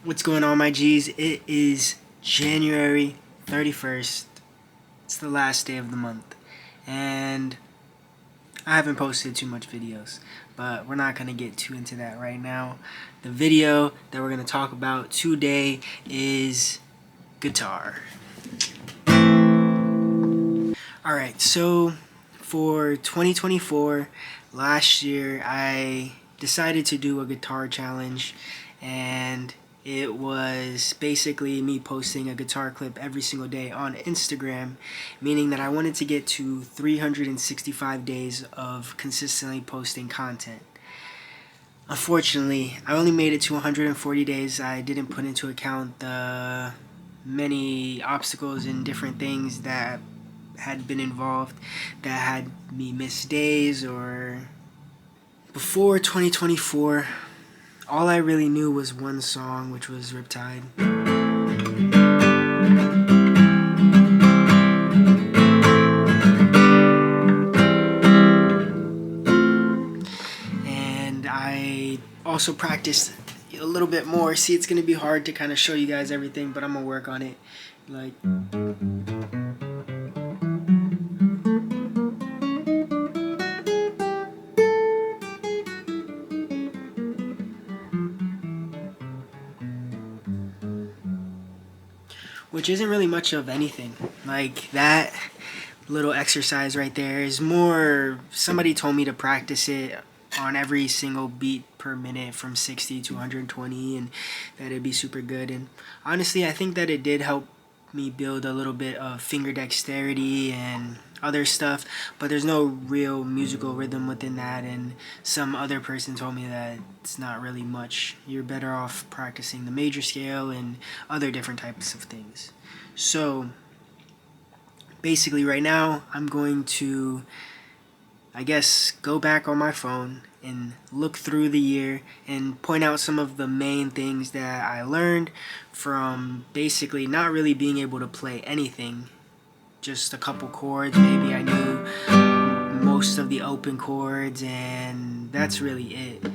What's going on, my G's? It is January 31st. It's the last day of the month. And I haven't posted too much videos, but we're not going to get too into that right now. The video that we're going to talk about today is guitar. Alright, so for 2024, last year, I decided to do a guitar challenge, and it was basically me posting a guitar clip every single day on Instagram, meaning that I wanted to get to 365 days of consistently posting content. Unfortunately, I only made it to 140 days. I didn't put into account the many obstacles and different things that had been involved that had me miss days. Or before 2024, all I really knew was one song, which was Riptide. And I also practiced a little bit more. See, it's gonna be hard to kind of show you guys everything, but I'm gonna work on it. Like, which isn't really much of anything. Like, that little exercise right there is more, somebody told me to practice it on every single beat per minute from 60 to 120, and that it'd be super good. And honestly, I think that it did help me build a little bit of finger dexterity and other stuff, but there's no real musical rhythm within that. And some other person told me that it's not really much. You're better off practicing the major scale and other different types of things. So basically right now I'm going to, I guess, go back on my phone and look through the year and point out some of the main things that I learned from basically not really being able to play anything. Just a couple chords. Maybe I knew most of the open chords, and that's really it.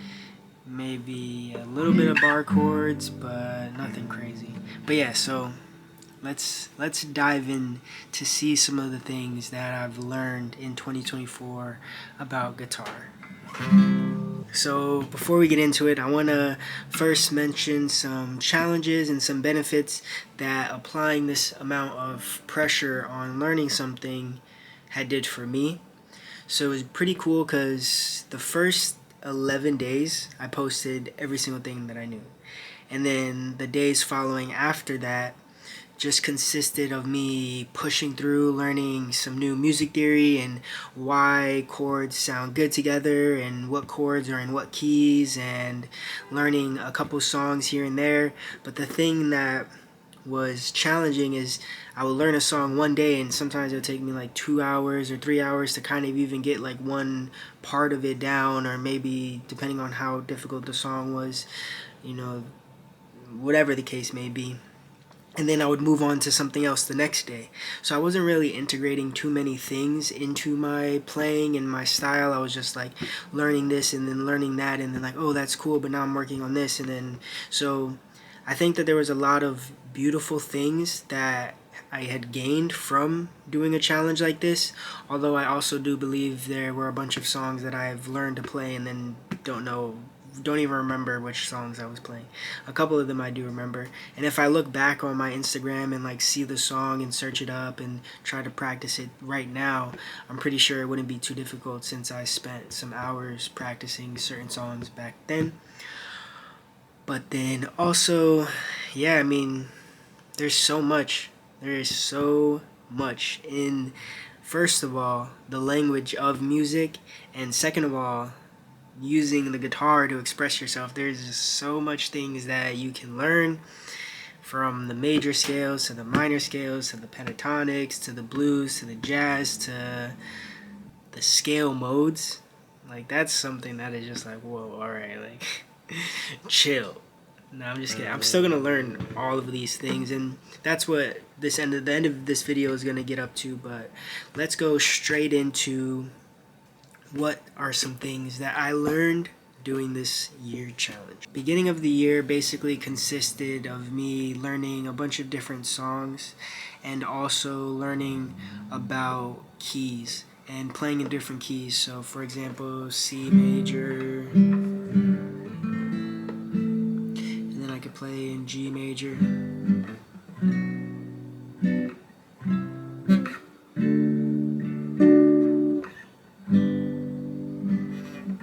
Maybe a little bit of bar chords, but nothing crazy. But yeah, so let's dive in to see some of the things that I've learned in 2024 about guitar. So before we get into it, I want to first mention some challenges and some benefits that applying this amount of pressure on learning something had did for me. So it was pretty cool because the first 11 days I posted every single thing that I knew. And then the days following after that just consisted of me pushing through, learning some new music theory and why chords sound good together and what chords are in what keys, and learning a couple songs here and there. But the thing that was challenging is I would learn a song one day, and sometimes it would take me like 2 hours or 3 hours to kind of even get like one part of it down, or maybe depending on how difficult the song was, whatever the case may be. And then I would move on to something else the next day. So I wasn't really integrating too many things into my playing and my style. I was just like learning this and then learning that, and then like, oh, that's cool, but now I'm working on this. And then, so I think that there was a lot of beautiful things that I had gained from doing a challenge like this. Although I also do believe there were a bunch of songs that I've learned to play and then don't even remember which songs I was playing. A couple of them I do remember, and if I look back on my Instagram and like see the song and search it up and try to practice it right now, I'm pretty sure it wouldn't be too difficult since I spent some hours practicing certain songs back then. But then also, yeah, I mean, there's so much. There is so much in, first of all, the language of music, and second of all, using the guitar to express yourself. There's just so much things that you can learn, from the major scales to the minor scales to the pentatonics to the blues to the jazz to the scale modes. Like, that's something that is just like, whoa, alright, like, chill. No, I'm just kidding. I'm still gonna learn all of these things, and that's what the end of this video is gonna get up to. But let's go straight into what are some things that I learned doing this year challenge. Beginning of the year basically consisted of me learning a bunch of different songs and also learning about keys and playing in different keys. So for example, C major, and then I could play in G major.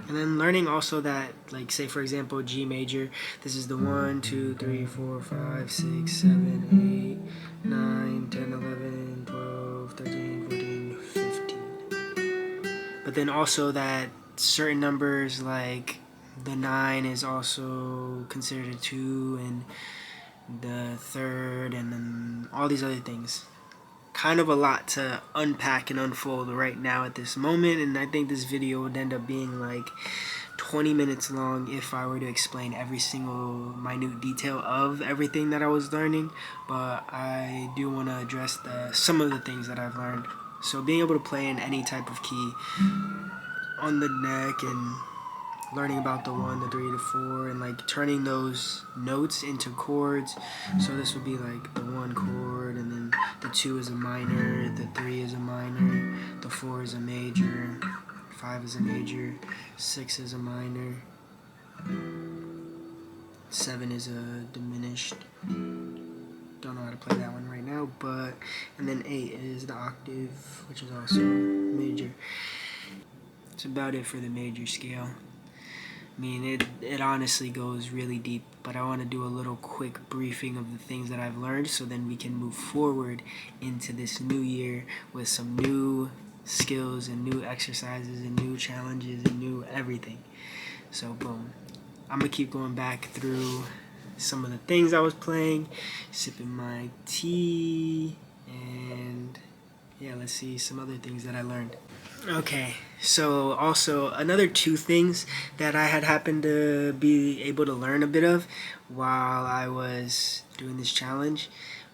And then learning also that, like, say for example, G major, this is the 1, 2, 3, 4, 5, 6, 7, 8, 9, 10, 11, 12, 13, 14, 15. But then also that certain numbers like the 9 is also considered a 2, and the 3rd, and then all these other things. Kind of a lot to unpack and unfold right now at this moment, and I think this video would end up being like 20 minutes long if I were to explain every single minute detail of everything that I was learning, but I do want to address some of the things that I've learned. So being able to play in any type of key on the neck, and learning about the 1, the 3, the 4, and like turning those notes into chords. So this would be like the 1 chord, and then the 2 is a minor, the 3 is a minor, the 4 is a major, 5 is a major, 6 is a minor, 7 is a diminished. Don't know how to play that one right now, but, and then 8 is the octave, which is also major. That's about it for the major scale. I mean, it honestly goes really deep, but I want to do a little quick briefing of the things that I've learned, so then we can move forward into this new year with some new skills and new exercises and new challenges and new everything. So boom, I'm gonna keep going back through some of the things I was playing, sipping my tea, and yeah, let's see some other things that I learned. Okay, so also another 2 things that I had happened to be able to learn a bit of while I was doing this challenge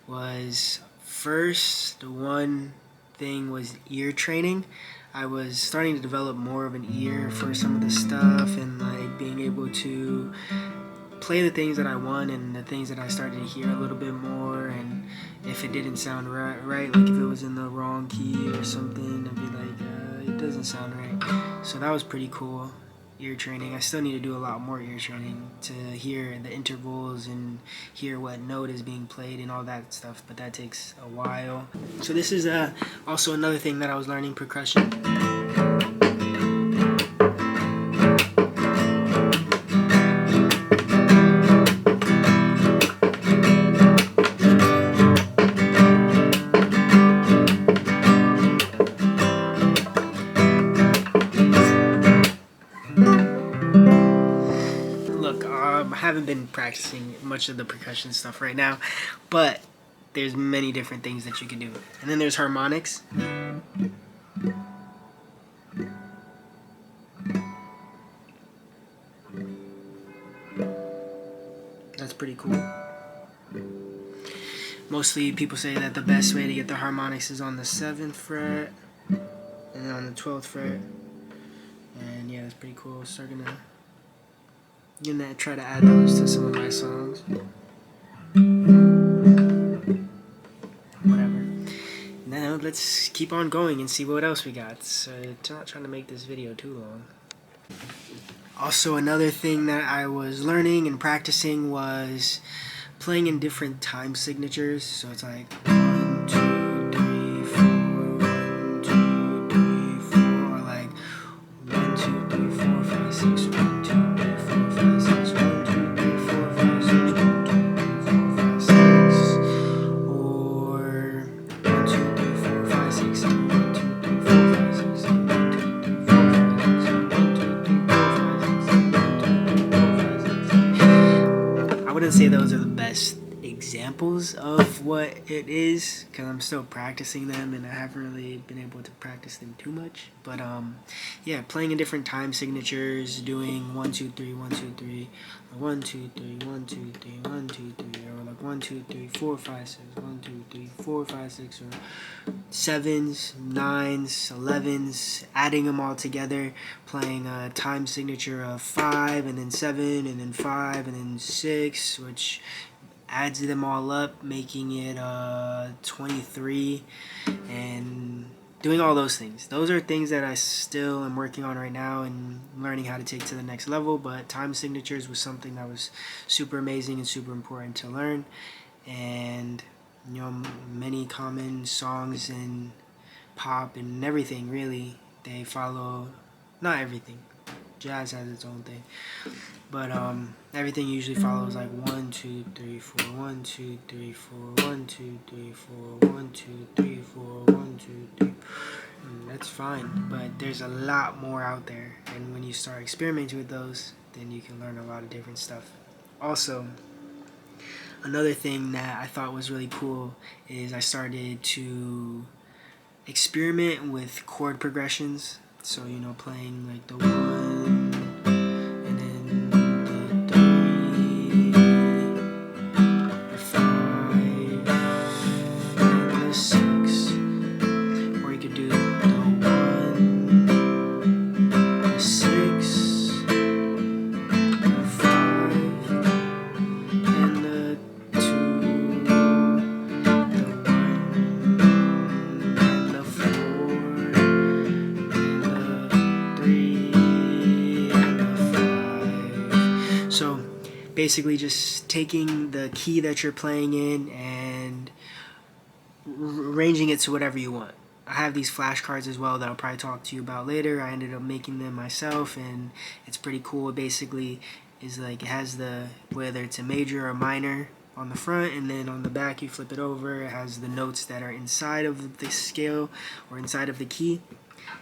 was, first, one thing was ear training. I was starting to develop more of an ear for some of the stuff, and like being able to play the things that I want and the things that I started to hear a little bit more, and if it didn't sound right, like if it was in the wrong key or something, I'd be like, it doesn't sound right. So that was pretty cool, ear training. I still need to do a lot more ear training to hear the intervals and hear what note is being played and all that stuff, but that takes a while. So this is also another thing that I was learning, percussion. I haven't been practicing much of the percussion stuff right now, but there's many different things that you can do. And then there's harmonics. That's pretty cool. Mostly people say that the best way to get the harmonics is on the 7th fret and then on the 12th fret. And yeah, that's pretty cool. So I'm gonna try to add those to some of my songs. Whatever. Now let's keep on going and see what else we got. So not trying to make this video too long. Also, another thing that I was learning and practicing was playing in different time signatures. So it's like 1, 2, 3, 4, 1, 2, 3, 4, or like 1, 2, 3, 4, 5, 6, 1, 2, 3, 4, 5, 6, 1, 2, 3, 4, 5, 6, 1, 2, 3, 4, 5, 6, or 1, 2, 3, 4, 5, 6, 7, 1, 2, 3, 4, 5, 6, 7, 1, 2, 3, 4, 5, 6, 7, 1, 2, 3, 4, 5, 6, 7, 1, 2, 3, 4, 5, 6, 7. I wouldn't say those are the best examples of what it is, because I'm still practicing them and I haven't really been able to practice them too much, but yeah, playing in different time signatures, doing 1 2 3 1 2 3, 1 2 3 1 2 3 1 2 3, or like like 1, 2, 3, 4, 5, 6, 1, 2, 3, 4, 5, 6, or 7s, 9s, 11s, adding them all together, playing a time signature of 5, and then 7, and then 5, and then 6, which adds them all up, making it 23, and doing all those things. Those are things that I still am working on right now and learning how to take to the next level, but time signatures was something that was super amazing and super important to learn. And you know, many common songs in pop and everything, really, they follow, not everything, jazz has its own thing, but everything usually follows like 1, 2, 3, 4, 1, 2, 3, 4, 1, 2, 3, 4, 1, 2, 3, 4, 1, 2, 3. That's fine, but there's a lot more out there, and when you start experimenting with those, then you can learn a lot of different stuff. Also, another thing that I thought was really cool is I started to experiment with chord progressions. So, you know, playing like the 1, and then the 3, the 5, and the 6. Or you could do the 1, the 6, the 5, and the 2, the 1, and the 4, and the 3, and the 5. So basically just taking the key that you're playing in and arranging it to whatever you want. I have these flashcards as well that I'll probably talk to you about later. I ended up making them myself, and it's pretty cool. It basically is like, it has the, whether it's a major or minor on the front, and then on the back you flip it over, it has the notes that are inside of the scale or inside of the key,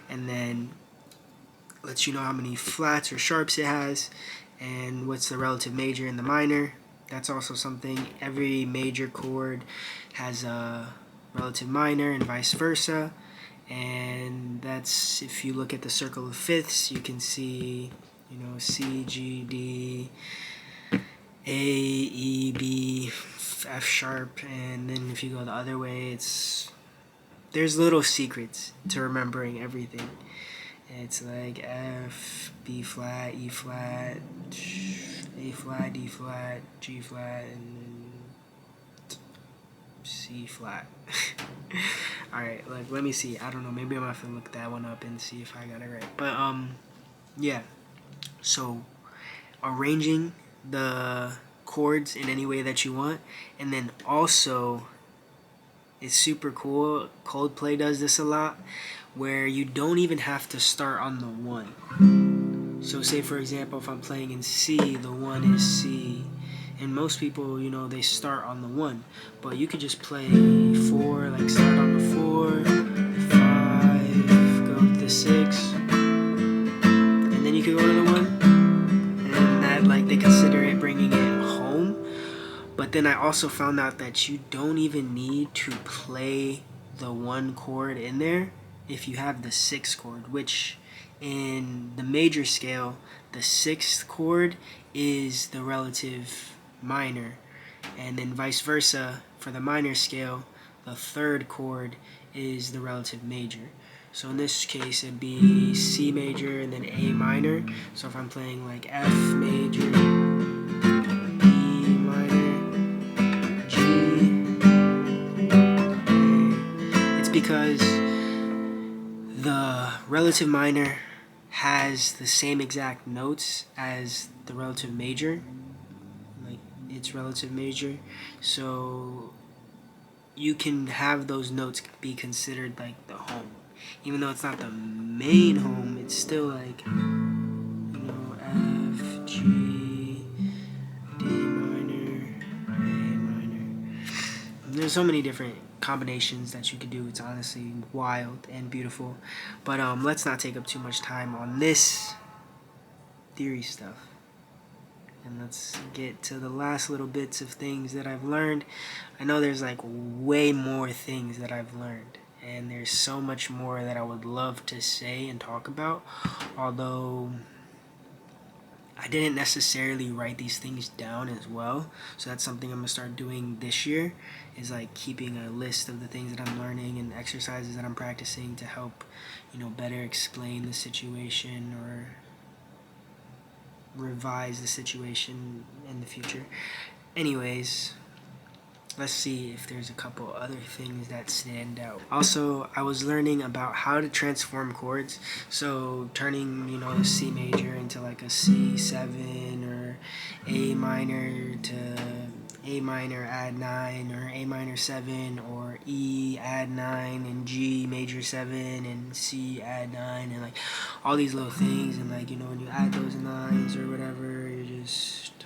and then lets you know how many flats or sharps it has and what's the relative major and the minor. That's also something. Every major chord has a relative minor and vice versa, and that's, if you look at the circle of fifths, you can see, you know, C, G, D, A, E, B, F sharp, and then if you go the other way, there's little secrets to remembering everything. It's like F, B flat, E flat, A flat, D flat, G flat, and C flat. Alright, like, let me see. I don't know, maybe I'm gonna have to look that one up and see if I got it right. But yeah. So arranging the chords in any way that you want, and then also it's super cool. Coldplay does this a lot, where you don't even have to start on the 1. So say for example, if I'm playing in C, the 1 is C, and most people, you know, they start on the 1, but you could just play 4, like start on the 4, 5, go to the 6, and then you could go to the 1, and that, like, they consider it bringing it home. But then I also found out that you don't even need to play the 1 chord in there if you have the 6th chord, which in the major scale, the 6th chord is the relative minor, and then vice versa for the minor scale, the 3rd chord is the relative major. So in this case it'd be C major and then A minor. So if I'm playing like F major, E minor, G, A, it's because the relative minor has the same exact notes as the relative major, like its relative major, so you can have those notes be considered like the home. Even though it's not the main home, it's still like, you know, F, G, D minor, A minor. There's so many different combinations that you could do. It's honestly wild and beautiful. But let's not take up too much time on this theory stuff, and let's get to the last little bits of things that I've learned. I know there's like way more things that I've learned, and there's so much more that I would love to say and talk about, although I didn't necessarily write these things down as well, so that's something I'm gonna start doing this year, is like keeping a list of the things that I'm learning and exercises that I'm practicing to help, better explain the situation or revise the situation in the future. Anyways, let's see if there's a couple other things that stand out. Also, I was learning about how to transform chords. So turning, the C major into like a C7 or A minor to A minor add 9 or A minor 7 or E add 9 and G major 7 and C add 9 and like all these little things, and like, when you add those nines or whatever, you're just,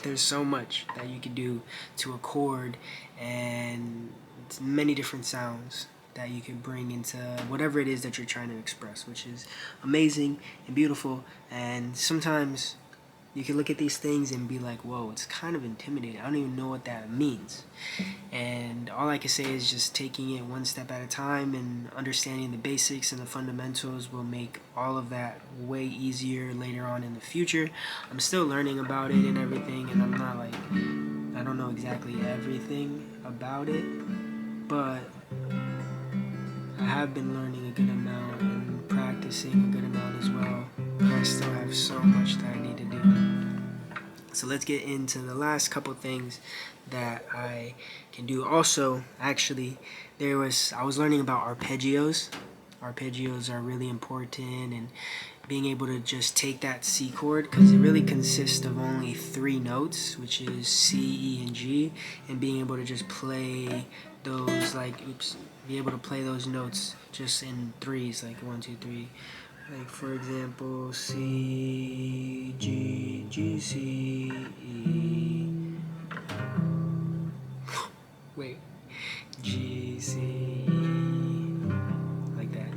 there's so much that you can do to a chord, and it's many different sounds that you can bring into whatever it is that you're trying to express, which is amazing and beautiful. And sometimes you can look at these things and be like, whoa, it's kind of intimidating. I don't even know what that means. And all I can say is just taking it one step at a time and understanding the basics and the fundamentals will make all of that way easier later on in the future. I'm still learning about it and everything, and I'm not like, I don't know exactly everything about it, but I have been learning a good amount and practicing a good amount as well. But I still have so much that I need to do. So let's get into the last couple things that I can do. Also, actually, I was learning about arpeggios. Arpeggios are really important, and being able to just take that C chord, because it really consists of only 3 notes, which is C, E, and G, and being able to just play those, be able to play those notes just in threes, like 1, 2, 3. Like, for example, C, G, G, C, E. Wait. G, C, E. Like that.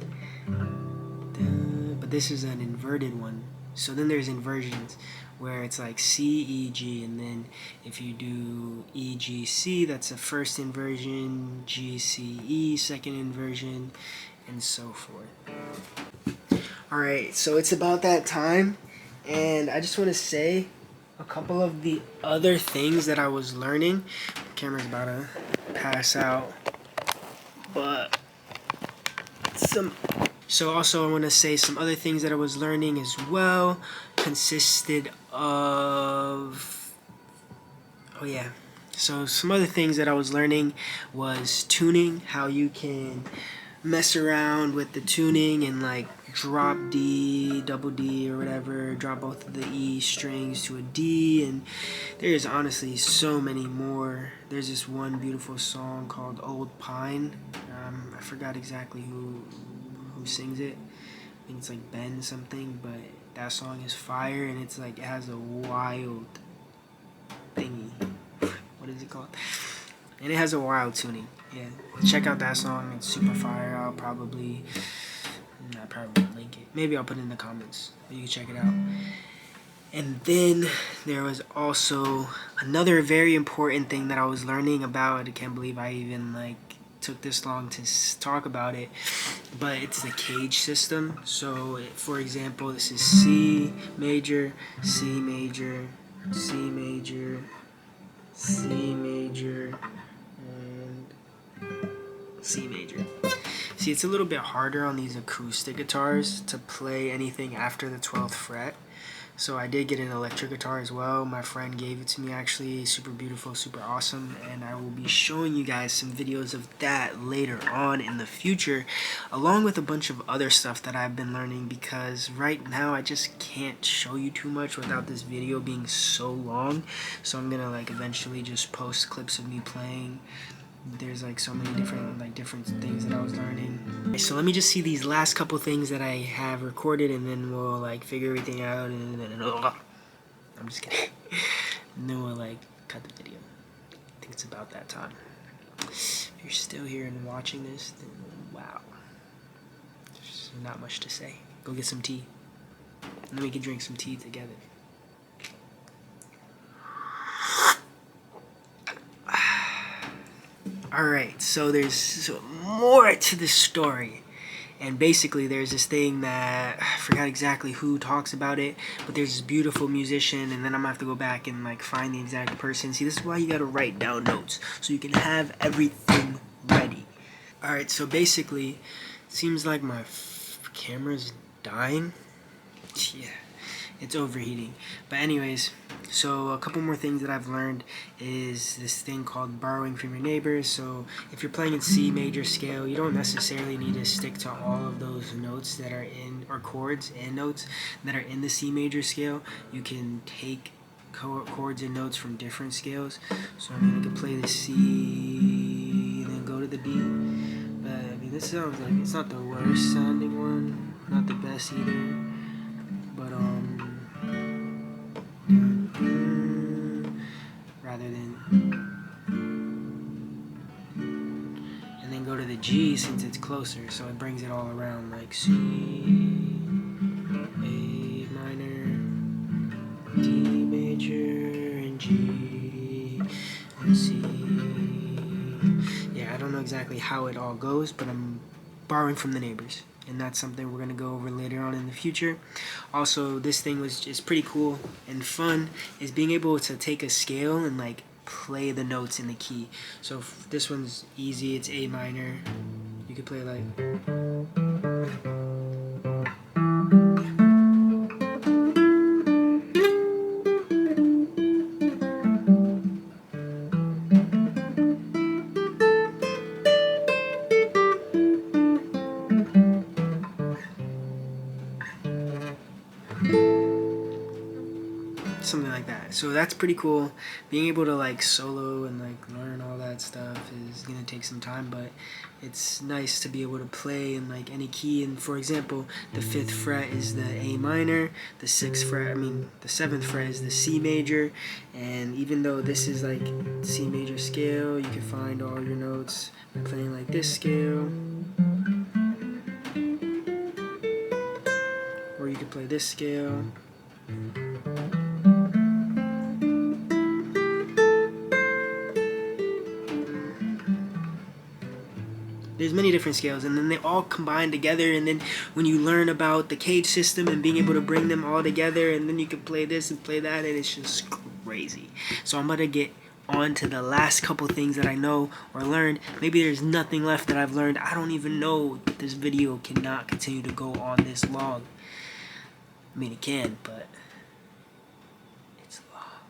But this is an inverted one. So then there's inversions where it's like C, E, G, and then if you do E, G, C, that's a first inversion, G, C, E, second inversion, and so forth. Alright, so it's about that time, and I just want to say a couple of the other things that I was learning. The camera's about to pass out, but so also I want to say some other things that I was learning as well consisted of, so some other things that I was learning was tuning, how you can mess around with the tuning and like drop D, double D or whatever, drop both of the E strings to a D, and there's honestly so many more. There's this one beautiful song called Old Pine. I forgot exactly who sings it. I think it's like Ben something, but that song is fire, and it's like, it has a wild thingy. What is it called? And it has a wild tuning. Yeah, check out that song. It's super fire. I'll probably link it. Maybe I'll put it in the comments. You can check it out. And then there was also another very important thing that I was learning about. I can't believe I even took this long to talk about it, but it's the cage system. So for example, this is C major, C major, C major, C major, and C major. See, it's a little bit harder on these acoustic guitars to play anything after the 12th fret. So I did get an electric guitar as well. My friend gave it to me, actually. Super beautiful, super awesome. And I will be showing you guys some videos of that later on in the future, along with a bunch of other stuff that I've been learning, because right now I just can't show you too much without this video being so long. So I'm gonna eventually just post clips of me playing. There's so many different things that I was learning. So let me just see these last couple things that I have recorded, and then we'll figure everything out, and then I'm just kidding. And then we'll cut the video. I think it's about that time. If you're still here and watching this, then wow. There's not much to say. Go get some tea. And then we can drink some tea together. Alright, so there's more to the story, And basically there's this thing that I forgot exactly who talks about it, but there's this beautiful musician, and then I'm gonna have to go back and like find the exact person. See, this is why you gotta write down notes so you can have everything ready. Alright, so basically, seems like my camera's dying. Yeah, it's overheating. But anyways, so a couple more things that I've learned is this thing called borrowing from your neighbors. So if you're playing in C major scale, you don't necessarily need to stick to all of those notes that are in, or chords and notes that are in the C major scale. You can take chords and notes from different scales. So I mean, you can play the C, and then go to the D. But I mean, this sounds like it's not the worst sounding one, not the best either. But rather than, and then go to the G since it's closer, so it brings it all around like C, A minor, D major, and G, and C. Yeah, I don't know exactly how it all goes, but I'm borrowing from the neighbors, and that's something we're going to go over later on in the future. Also, this thing was just pretty cool and fun, is being able to take a scale and like play the notes in the key. So this one's easy, it's A minor. You could play like, something like that. So that's pretty cool. Being able to like solo and like learn all that stuff is gonna take some time, but it's nice to be able to play in like any key. And for example, the 5th fret is the A minor, the 6th fret, the 7th fret is the C major, and even though this is like C major scale, you can find all your notes by playing like this scale, or you can play this scale. There's many different scales, and then they all combine together, and then when you learn about the cage system and being able to bring them all together, and then you can play this and play that, and it's just crazy. So I'm going to get on to the last couple things that I know or learned. Maybe there's nothing left that I've learned. I don't even know that this video cannot continue to go on this long. I mean, it can, but it's long.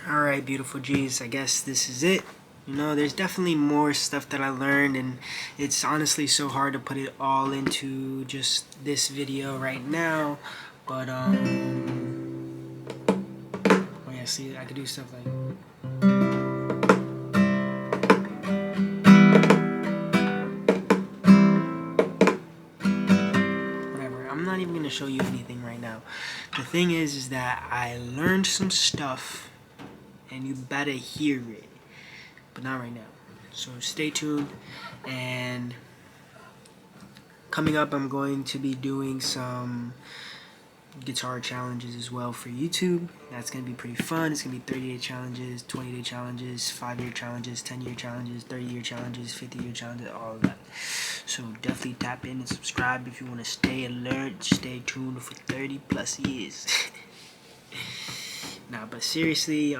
Alright, beautiful G's, I guess this is it. You know, there's definitely more stuff that I learned, and it's honestly so hard to put it all into just this video right now. But oh yeah, see, I could do stuff like, whatever. I'm not even gonna show you anything right now. The thing is that I learned some stuff, and you better hear it. But not right now. So stay tuned, and coming up I'm going to be doing some guitar challenges as well for YouTube. That's going to be pretty fun. It's going to be 30-day challenges, 20-day challenges, 5-year challenges, 10-year challenges, 30-year challenges, 50-year challenges, all of that. So definitely tap in and subscribe if you want to stay alert, stay tuned for 30 plus years. Nah, but seriously,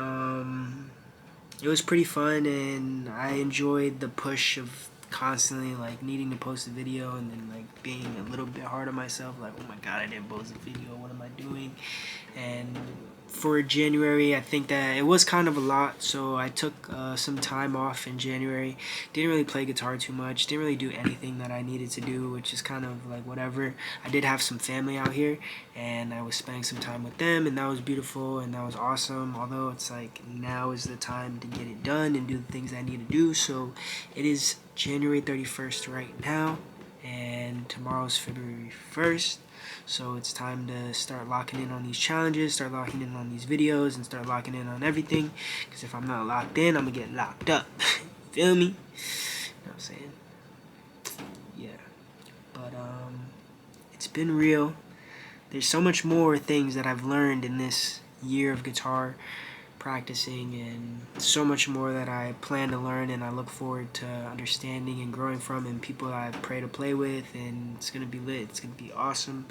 it was pretty fun, and I enjoyed the push of constantly like needing to post a video, and then like being a little bit hard on myself, like, oh my god, I didn't post a video, what am I doing? And for January, I think that it was kind of a lot, so I took some time off in January. Didn't really play guitar too much, didn't really do anything that I needed to do, which is kind of like whatever. I did have some family out here, and I was spending some time with them, and that was beautiful, and that was awesome. Although it's like now is the time to get it done and do the things I need to do. So it is January 31st right now, and tomorrow's February 1st. So it's time to start locking in on these challenges, start locking in on these videos, and start locking in on everything. Because if I'm not locked in, I'm going to get locked up. Feel me? You know what I'm saying? Yeah. But it's been real. There's so much more things that I've learned in this year of guitar practicing, and so much more that I plan to learn and I look forward to understanding and growing from, and people I pray to play with, and it's gonna be lit. It's gonna be awesome.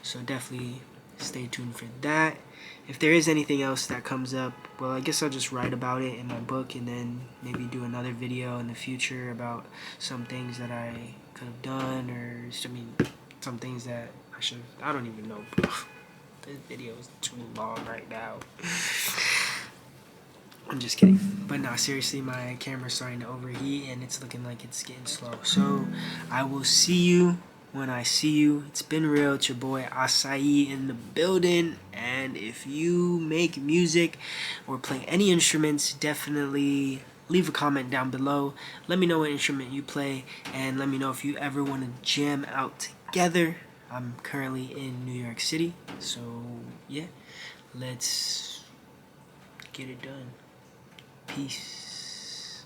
So definitely stay tuned for that. If there is anything else that comes up, well, I guess I'll just write about it in my book, and then maybe do another video in the future about some things that I could have done, or some things that I don't even know, bro. This video is too long right now. I'm just kidding. But no, seriously, my camera's starting to overheat and it's looking like it's getting slow. So I will see you when I see you. It's been real. It's your boy Acai in the building. And if you make music or play any instruments, definitely leave a comment down below. Let me know what instrument you play, and let me know if you ever want to jam out together. I'm currently in New York City, so yeah, let's get it done. Peace.